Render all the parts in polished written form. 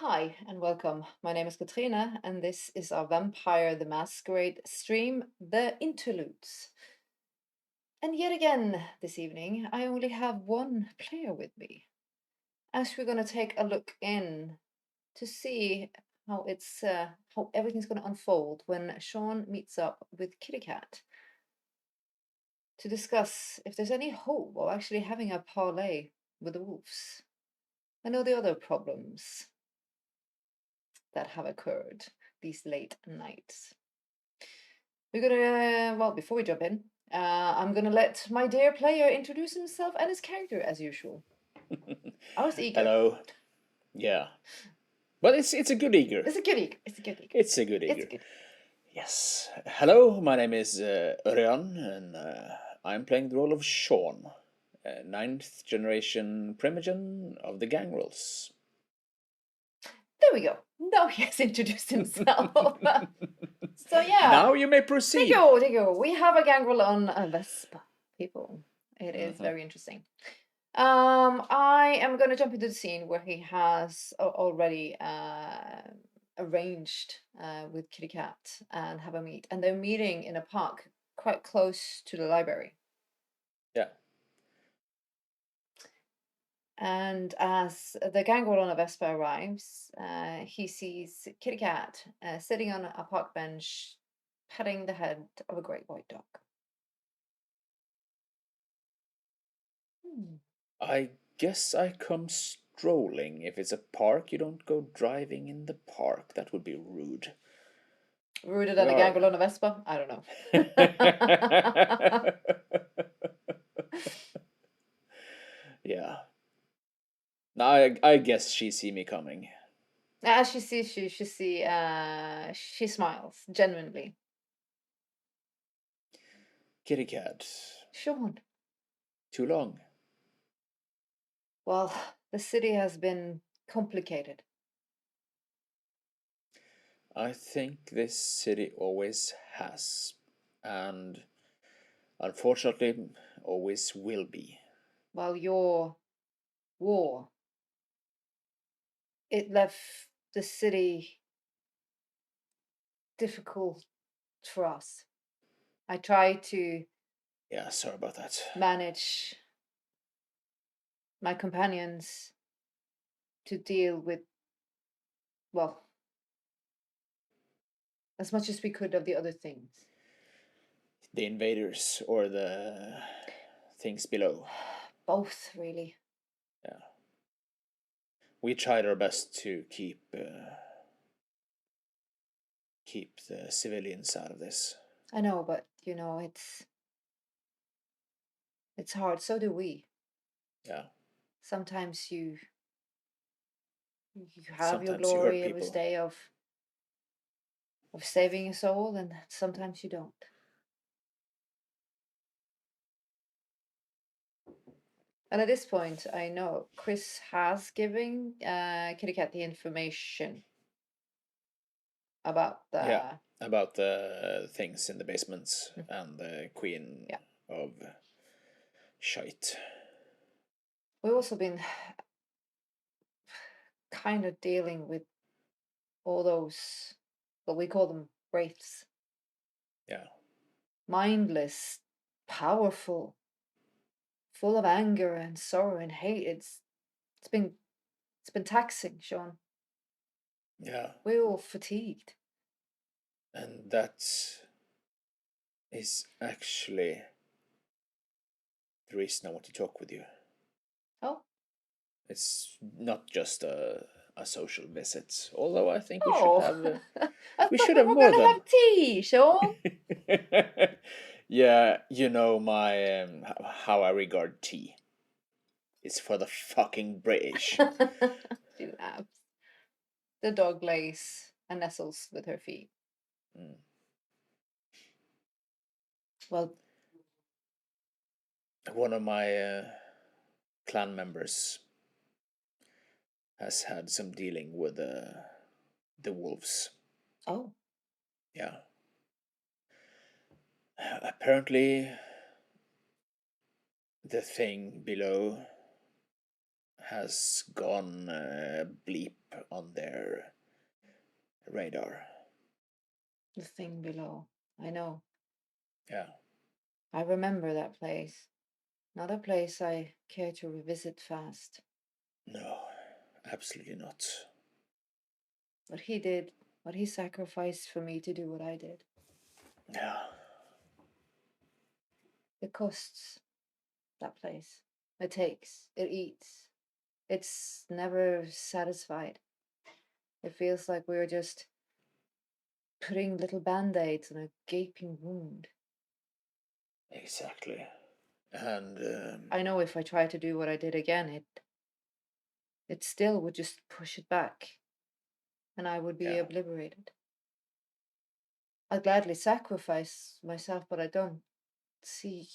Hi and welcome. My name is Katrina, and this is our Vampire the Masquerade stream, The Interludes. And yet again, this evening, I only have one player with me, as we're going to take a look in to see how everything's going to unfold when Sean meets up with Kitty Cat to discuss if there's any hope of actually having a parlay with the wolves. I know the other problems that have occurred these late nights. We're gonna, well, before we jump in, I'm gonna let my dear player introduce himself and his character as usual. I was eager. Hello. Yeah. But it's a good eager. It's a good eager. It's a good eager. It's a good eager. It's good. Yes. Hello, my name is Örjan, and I'm playing the role of Sean, ninth generation primogen of the Gangrels. There we go. Now he has introduced himself. So yeah. Now you may proceed. There you go. We have a gangrel on a Vespa, people. It is very interesting. I am going to jump into the scene where he has already arranged with Kitty Cat and have a meet. And they're meeting in a park quite close to the library. Yeah. And as the gangrel on a Vespa arrives, he sees Kitty Cat sitting on a park bench, petting the head of a great white dog. I guess I come strolling. If it's a park, you don't go driving in the park. That would be rude. Ruder than a gangrel on a Vespa? I don't know. Yeah. I guess she see me coming. As she sees you, she smiles genuinely. Kitty Cat. Sean. Too long. Well, the city has been complicated. I think this city always has, and unfortunately always will be. Well, your war, it left the city difficult for us. I try to sorry about that. manage my companions to deal with, well, as much as we could of the other things. The invaders or the things below? Both, really. Yeah. We tried our best to keep the civilians out of this. I know, but it's hard. So do we. Yeah. Sometimes you have Sometimes your you hurt glorious people. day of saving a soul, and sometimes you don't. And at this point, I know Chris has given Kitty Cat the information about the things in the basements and the queen of shite. We've also been kind of dealing with all those, what we call them, wraiths. Yeah. Mindless, powerful, full of anger and sorrow and hate. It's been taxing, Sean. Yeah. We're all fatigued. And that is actually the reason I want to talk with you. Oh? It's not just a social visit, although I think we should have. We should have more than. We're gonna have tea, Sean. Yeah, you know my how I regard tea. It's for the fucking British. She laughs. The dog lays and nestles with her feet. Well, one of my clan members has had some dealing with the wolves. Oh. Yeah. Apparently, the thing below has gone bleep on their radar. The thing below. I know. Yeah. I remember that place. Not a place I care to revisit fast. No, absolutely not. What he did, what he sacrificed for me to do what I did. Yeah. It costs, that place. It takes, it eats. It's never satisfied. It feels like we're just putting little band-aids on a gaping wound. Exactly. And I know if I try to do what I did again, it still would just push it back, and I would be yeah. obliterated. I'd gladly sacrifice myself, but I don't see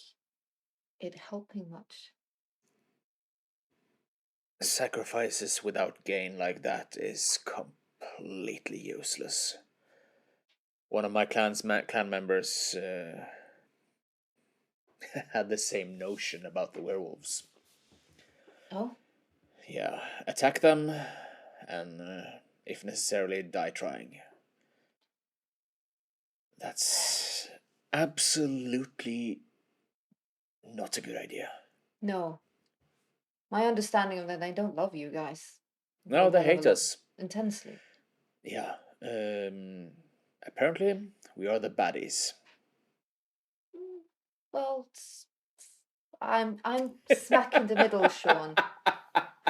it helping much. Sacrifices without gain like that is completely useless. One of my clan members had the same notion about the werewolves. Oh? Yeah, attack them, and if necessarily, die trying. That's absolutely not a good idea. No. My understanding of that, they don't love you guys. No, One they hell of a hate lot. us. Intensely. Yeah. Apparently, we are the baddies. Well, I'm smack in the middle, Sean.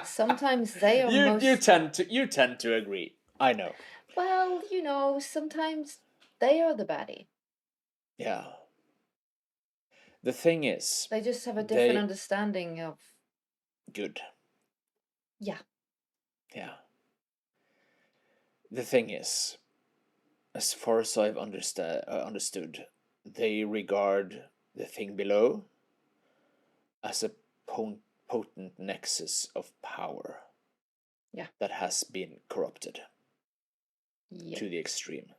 Sometimes they are you tend to agree. I know. Well, sometimes they are the baddie. Yeah. The thing is, They just have a different they understanding of. good. Yeah. Yeah. The thing is, as far as I've understood, they regard the thing below as a potent nexus of power. Yeah. That has been corrupted Yep. to the extreme.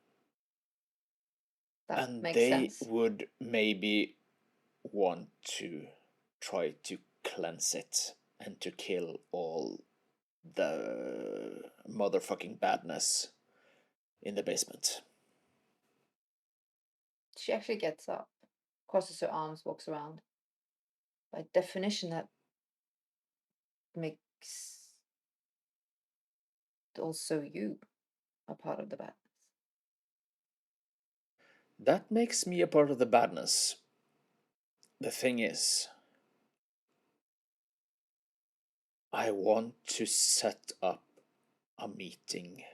That And makes they sense. would maybe want to try to cleanse it and to kill all the motherfucking badness in the basement. She actually gets up, crosses her arms, walks around. By definition, that makes also you a part of the badness. That makes me a part of the badness. The thing is, I want to set up a meeting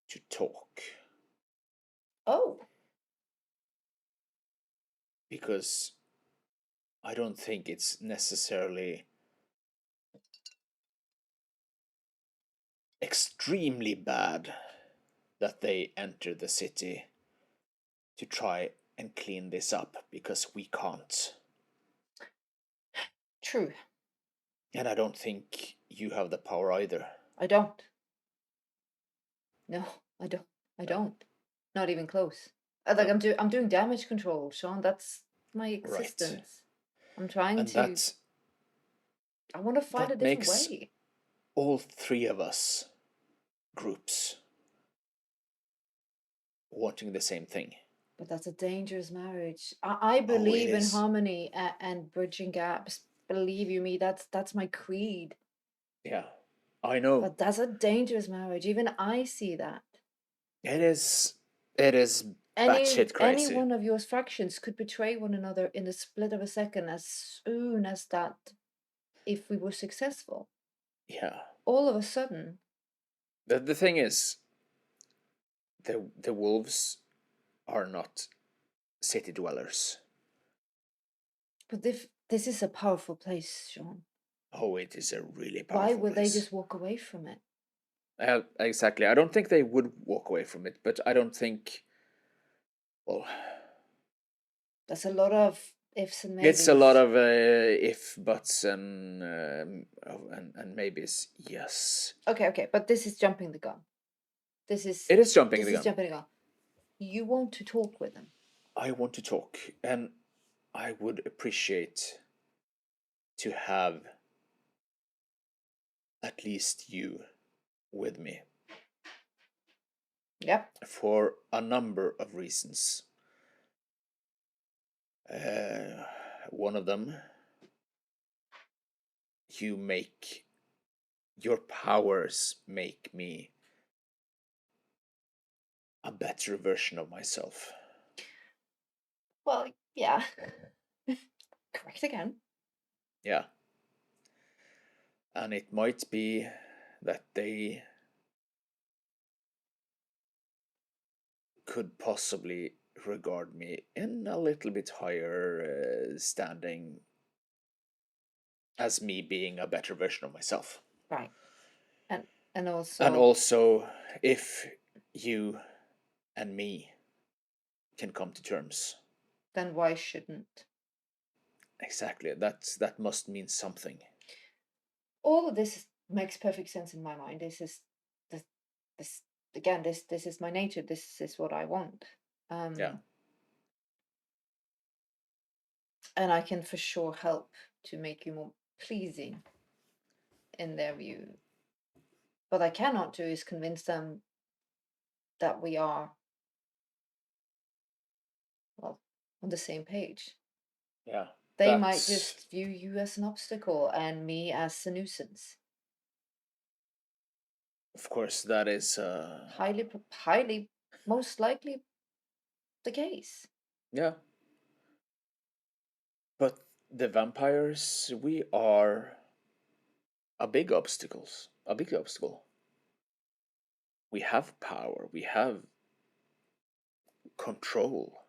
to talk. Oh. Because I don't think it's necessarily extremely bad that they enter the city to try and clean this up, because we can't. True. And I don't think you have the power either. I don't. No, I don't. I No. don't. Not even close. Like No. I'm doing damage control, Sean. That's my existence. Right. I'm trying And to. I want to find a that different makes way. all three of us groups wanting the same thing. But that's a dangerous marriage. I Oh, it believe in is. harmony and bridging gaps. Believe you me, that's my creed. Yeah, I know. But that's a dangerous marriage. Even I see that. It is. It is Any batshit any crazy. one of your factions could betray one another in the split of a second as soon as that, if we were successful. Yeah. All of a sudden. The thing is, the wolves are not city dwellers. But this is a powerful place, Sean. Oh, it is a really Why powerful would they place. just walk away from it? Exactly. I don't think they would walk away from it, but I don't think. Well, That's a lot of ifs and it's a maybes. lot of if, buts, and maybes. Yes. Okay, but this is jumping the gun. It is jumping This the is gun. jumping the gun. You want to talk with them. I want to talk, and I would appreciate to have at least you with me. Yep. For a number of reasons. One of them, your powers make me a better version of myself. Well, yeah. Correct again. Yeah. And it might be that they could possibly regard me in a little bit higher standing as me being a better version of myself. Right. And And also, also, if you and me can come to terms. then why shouldn't? Exactly. That must mean something. All of this makes perfect sense in my mind. This again, this is my nature. This is what I want. Yeah. And I can for sure help to make you more pleasing in their view. What I cannot do is convince them that we are, well, on the same page. Yeah. They might just view you as an obstacle and me as a nuisance. Of course, that is Highly, most likely the case. yeah. But the vampires, we are a big obstacle. We have power, we have control,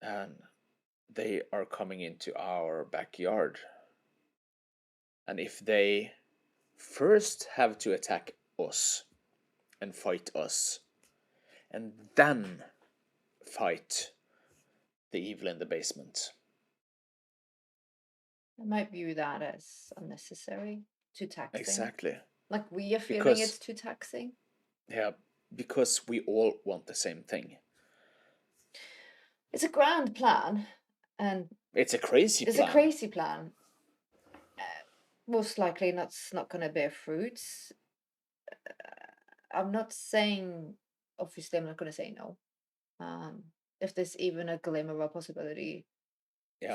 and they are coming into our backyard. And if they first have to attack us and fight us, and then fight the evil in the basement. I might view that as unnecessary, too taxing. Exactly. Like we are feeling it's too taxing. Yeah, because we all want the same thing. It's a grand plan, and it's a crazy it's plan. a crazy plan. Most likely, not going to bear fruits. I'm not saying, obviously, I'm not going to say no. If there's even a glimmer of possibility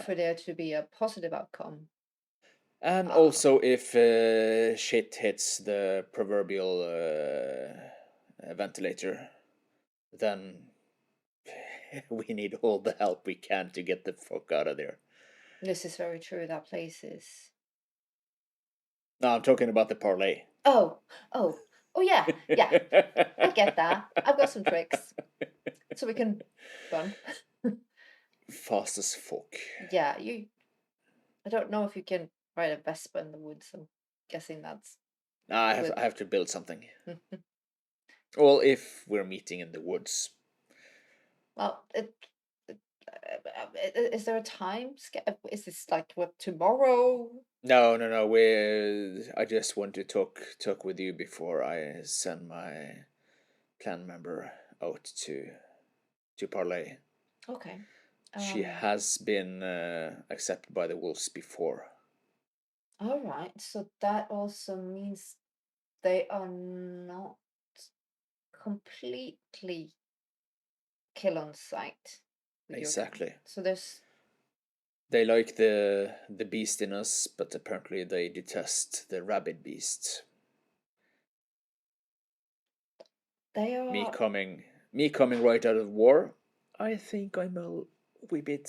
for there to be a positive outcome. And also, if shit hits the proverbial ventilator, then we need all the help we can to get the fuck out of there. This is very true. That place is. No, I'm talking about the parlay. Oh, yeah. I get that. I've got some tricks, so we can run fast as fuck. Yeah, you. I don't know if you can ride a Vespa in the woods. I'm guessing that's. I have to build something. Well, if we're meeting in the woods. Well, is there a time? Is this like what tomorrow? No. I just want to talk with you before I send my clan member out to parlay. Okay. She has been accepted by the wolves before. All right. So that also means they are not completely kill on sight. Exactly. So there's. They like the beast in us, but apparently they detest the rabid beast. They are. Me coming right out of war. I think I'm a wee bit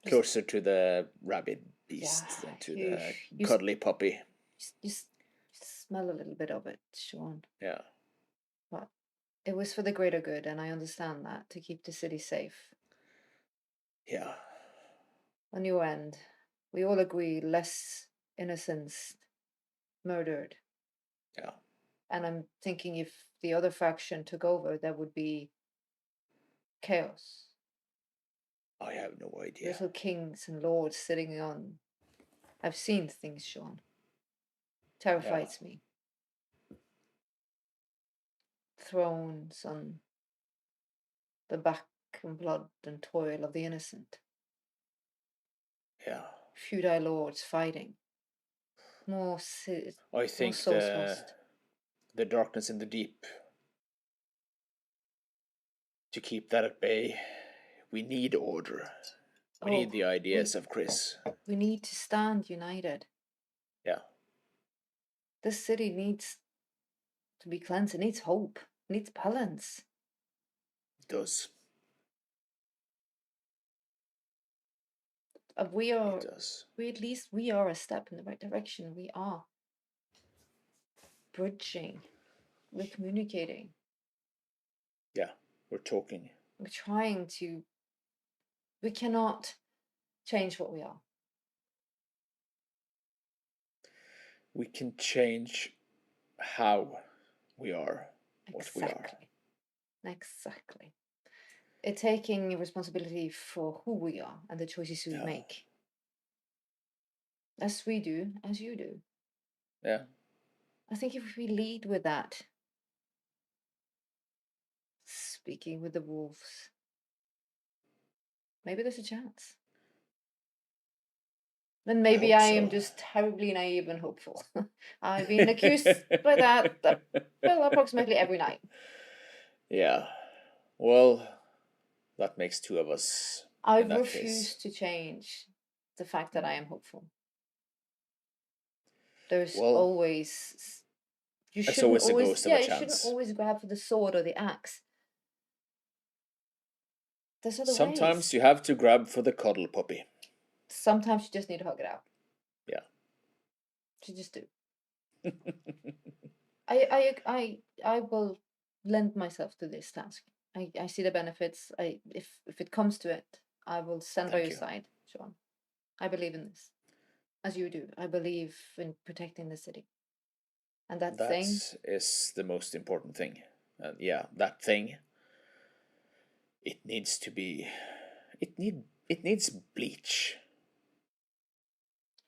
closer to the rabid beast than to the cuddly puppy. You smell a little bit of it, Sean. Yeah. But it was for the greater good, and I understand that, to keep the city safe. Yeah. On your end, we all agree less innocents murdered. Yeah. And I'm thinking if the other faction took over, there would be chaos. I have no idea. Little kings and lords sitting on. I've seen things, Sean. Terrifies me. Thrones on the back and blood and toil of the innocent. Yeah. Feudal lords fighting. more I more think souls lost. the darkness in the deep, to keep that at bay, we need order. We need Oh, the ideas of Chris. we need to stand united. Yeah. This city needs to be cleansed. It needs hope. It needs balance. It does. We It are, does. we at least we are a step in the right direction. We are bridging. We're communicating. Yeah, we're talking. We're trying to. We cannot change what we are. We can change how we are what we are. Exactly. Exactly. It's taking responsibility for who we are and the choices we Yeah. make. As we do, as you do. Yeah. I think if we lead with that, speaking with the wolves, maybe there's a chance. Then maybe hope I am so. just terribly naive and hopeful. I've been accused by that, well, approximately every night. Yeah. Well, that makes two of us I in that case. refuse to change the fact that I am hopeful. There's Well, always, you there's shouldn't always a always, ghost of yeah, a you shouldn't chance. always grab for the sword or the axe. There's other Sometimes ways. you have to grab for the cuddle puppy. Sometimes you just need to hug it out. Yeah. You just do. I will lend myself to this task. I see the benefits. If it comes to it, I will stand by Thank your you. side, Sean. I believe in this, as you do. I believe in protecting the city. And that That thing, is the most important thing. Yeah, that thing. It needs to be. It needs bleach.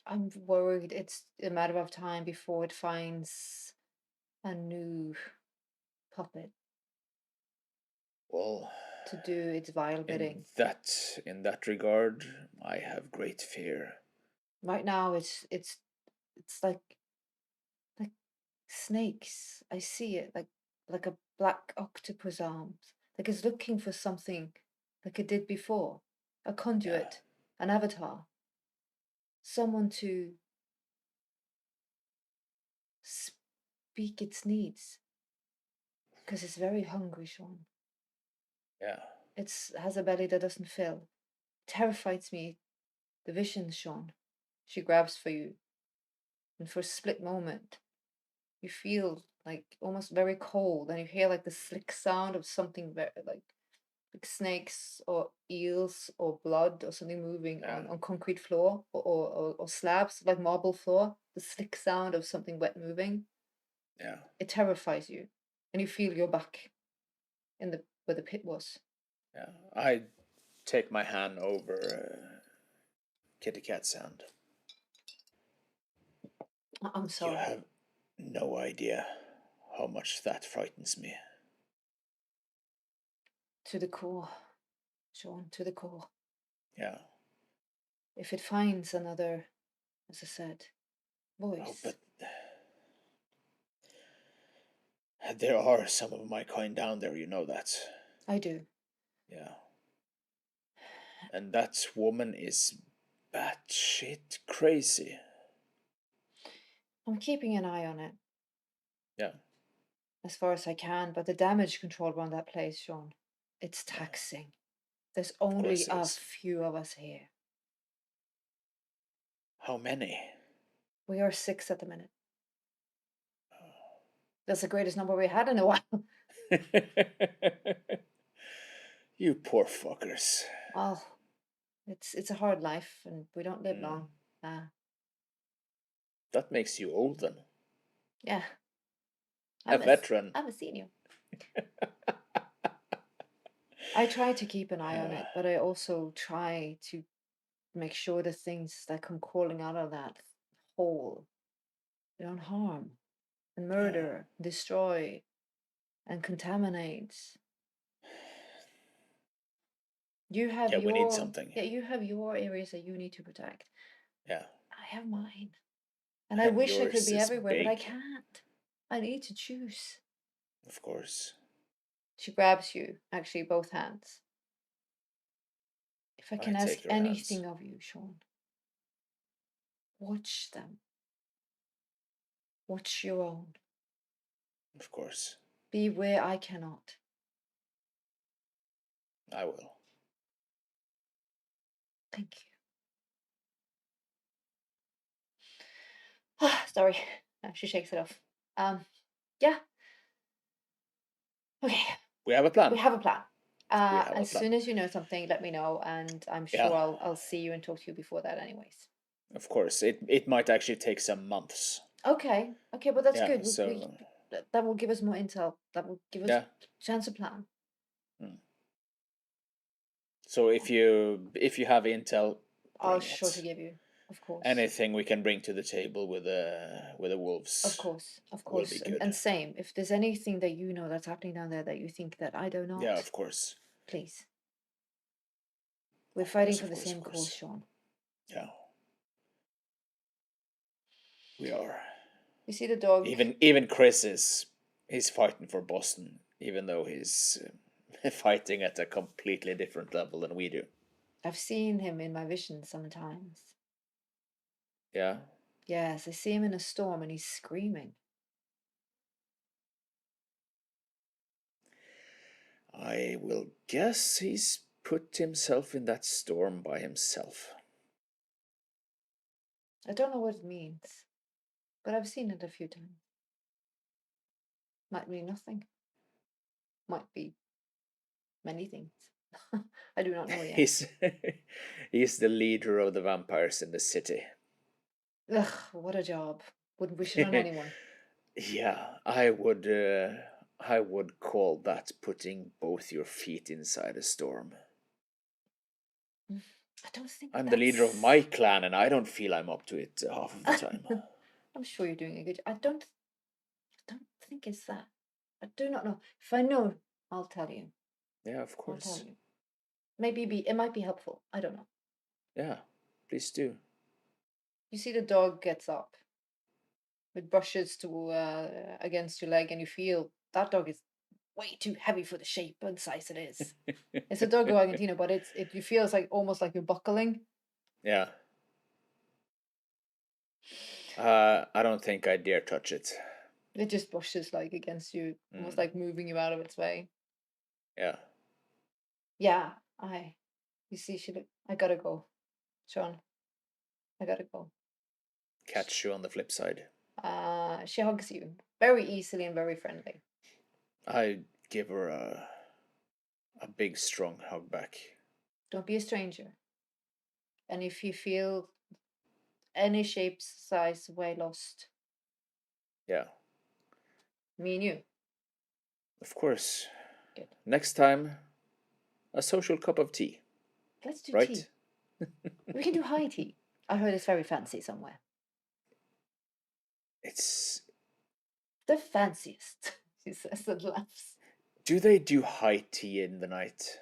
I'm worried it's a matter of time before it finds a new puppet Well, to do its vile bidding. in that regard, I have great fear. Right now, it's like snakes. I see it like a black octopus arms. Like it's looking for something like it did before. A Yeah. conduit, an avatar, someone to speak its needs. Because it's very hungry, Sean. Yeah. It has a belly that doesn't fill. Terrifies me. The vision, Sean. She grabs for you, and for a split moment, you feel like almost very cold, and you hear like the slick sound of something very like snakes or eels or blood or something moving Yeah. on concrete floor or slabs like marble floor, the slick sound of something wet moving. Yeah. It terrifies you, and you feel you're back in the where the pit was. Yeah. I take my hand over Kitty Cat's hand. I'm You sorry. have no idea how much that frightens me. To the core, Sean, to the core. Yeah. If it finds another, as I said, Oh, voice. but there are some of my kind down there, you know that. I do. Yeah. And that woman is batshit crazy. I'm keeping an eye on it Yeah. as far as I can, but the damage control around that place, Sean, it's Yeah. taxing. There's Of only course it a is. few of us here. How many? We are 6 at the minute. That's the greatest number we had in a while. You poor fuckers. Well, it's a hard life, and we don't live Mm. long. Ah, That makes you old then. yeah. A veteran. I'm a senior. I try to keep an eye on it, but I also try to make sure the things that come crawling out of that hole, they don't harm and Yeah. murder, destroy, and contaminate. You have Yeah, we need your something. yeah, you have your areas that you need to protect. Yeah. I have mine. And I And wish I could yours be is everywhere, but I big, can't. I need to choose. of course. She grabs you, actually, both hands. If I I can ask take your hands, anything of you, Sean, watch them. Watch your own. of course. Be where I cannot. I will. Thank you. Sorry. She shakes it off. Yeah. Okay. We have a We plan. have a plan. We have a As plan. soon as you know something, let me know, and I'm sure Yeah, I'll see you and talk to you before that, anyways. of course. It might actually take some months. Okay. Okay, but that's Yeah, good. so That will give us more intel. That will give us yeah. chance to plan. Mm. So if you have intel, I'll bring sure to it. give you, of course. Anything we can bring to the table with the Of wolves course, of will be course. And good. same, if there's anything that you know that's happening down there that you think that I do Yeah, not, of course. please. We're Of fighting course, for of the course, of same cause, course. Sean. Yeah, we are. You see the dog? Even Chris he's fighting for Boston, even though he's fighting at a completely different level than we do. I've seen him in my vision sometimes. Yeah, Yes, I see him in a storm and he's screaming. I will guess he's put himself in that storm by himself. I don't know what it means, but I've seen it a few times. Might mean nothing. Might be many things. I do not know yet. He's he's the leader of the vampires in the city. Ugh, what a job. Wouldn't wish it on anyone. Yeah, I would call that putting both your feet inside a storm. I don't think I'm the leader of my that's. clan, and I don't feel I'm up to it half of the time. I'm sure you're doing a good. I don't think it's that. I do not know. If I know, I'll tell you. Yeah, of I'll tell course. you. It might be helpful. I don't know. Yeah, please do. You see the dog gets up. It brushes to against your leg, and you feel that dog is way too heavy for the shape and size it is. It's a dog Argentina, but you feel it's like almost like you're buckling. Yeah. I don't think I dare touch it. It just brushes like against you, almost Mm, like moving you out of its way. yeah. Yeah, you see, I gotta go, Sean. I gotta go. Catch you on the flip side. She hugs you very easily and very friendly. I give her a big, strong hug back. Don't be a stranger. And if you feel any shape, size, way lost, Yeah, me and you. of course. Good. Next time, a social cup of tea, Let's do right? tea. We can do high tea. I heard it's very fancy somewhere. It's. The fanciest, she says and laughs. Do they do high tea in the night?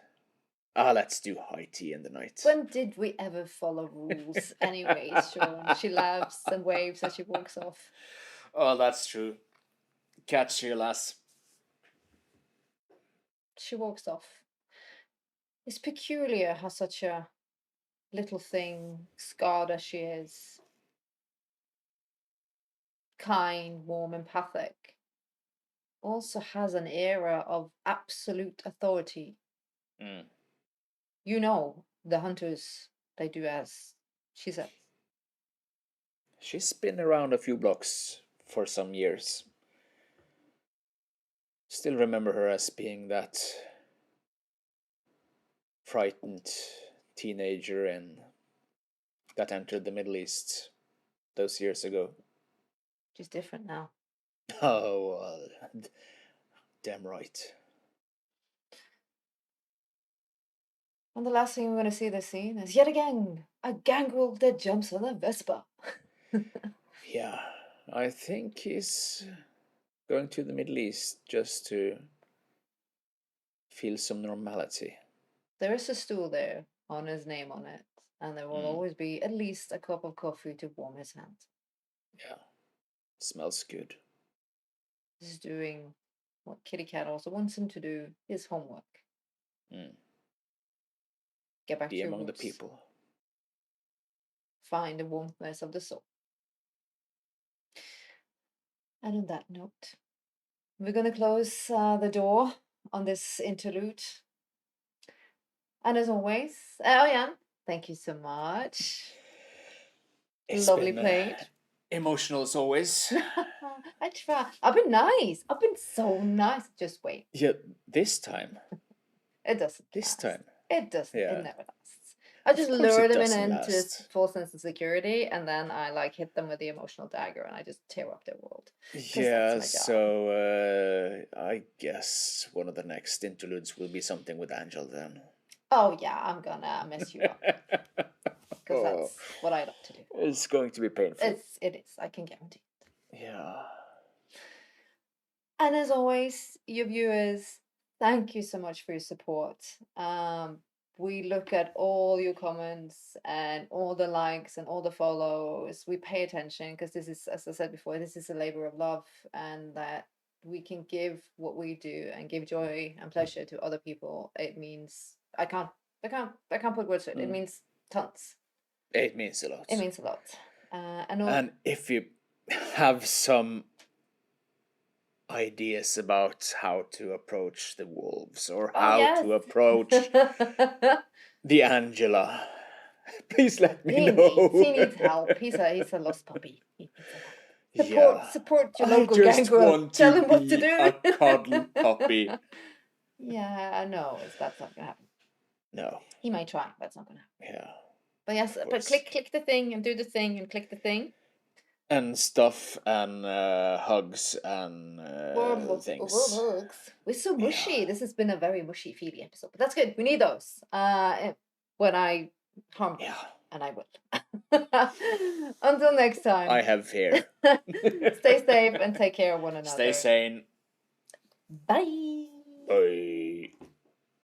Let's do high tea in the night. When did we ever follow rules? Anyways, Sean. She laughs and waves as she walks off. Oh, that's true. Catch you, lass. She walks off. It's peculiar how such a little thing, scarred as she is, kind, warm, empathic, also has an era of absolute authority. Mm. You know, the hunters, they do as she says. She's been around a few blocks for some years. Still remember her as being that frightened teenager and that entered the Middle East those years ago. She's different now. Oh, damn right. And the last thing we're going to see this scene is yet again a gangrel that jumps on a Vespa. Yeah, I think he's going to the Middle East just to feel some normality. There is a stool there on his name on it, and there will Mm. always be at least a cup of coffee to warm his hands. Yeah. Smells good. He's doing what Kitty Cat also wants him to do, his homework. Mm. Get back Be to your among the roots. people. Find the warmthness of the soul. And on that note, we're going to close the door on this interlude. And as always, Jan, thank you so much. It's Lovely been played. emotional as always. I try. I've been nice. I've been so nice. Just wait. Yeah, this time. It doesn't This last. time. It doesn't. Yeah. It never lasts. I just Of course lure it them doesn't into last. false sense of security, and then I like hit them with the emotional dagger, and I just tear up their world. Yeah, That's my job. so I guess one of the next interludes will be something with Angel then. Oh yeah, I'm gonna mess you up because that's what I love to do. It's going to be painful. It is. I can guarantee it. Yeah. And as always, your viewers, thank you so much for your support. We look at all your comments and all the likes and all the follows. We pay attention because this is, as I said before, this is a labor of love, and that we can give what we do and give joy and pleasure to other people. It means I can't put words to it. It means tons. It means a lot. It means a lot. And if you have some ideas about how to approach the wolves or how to approach the Angela, please let me know. He needs help. He's a lost puppy. He needs help. Support your local gangrel. Tell him what to do. A cuddle puppy. Yeah, no, that's not gonna happen. No. He might try, but it's not gonna happen. Yeah. But yes, but click the thing and do the thing and click the thing. And stuff and hugs and things. Hugs. We're so mushy. Yeah. This has been a very mushy, feely episode, but that's good. We need those. When I harm them, and I will. Until next time. I have fear. Stay safe and take care of one another. Stay sane. Bye. Bye.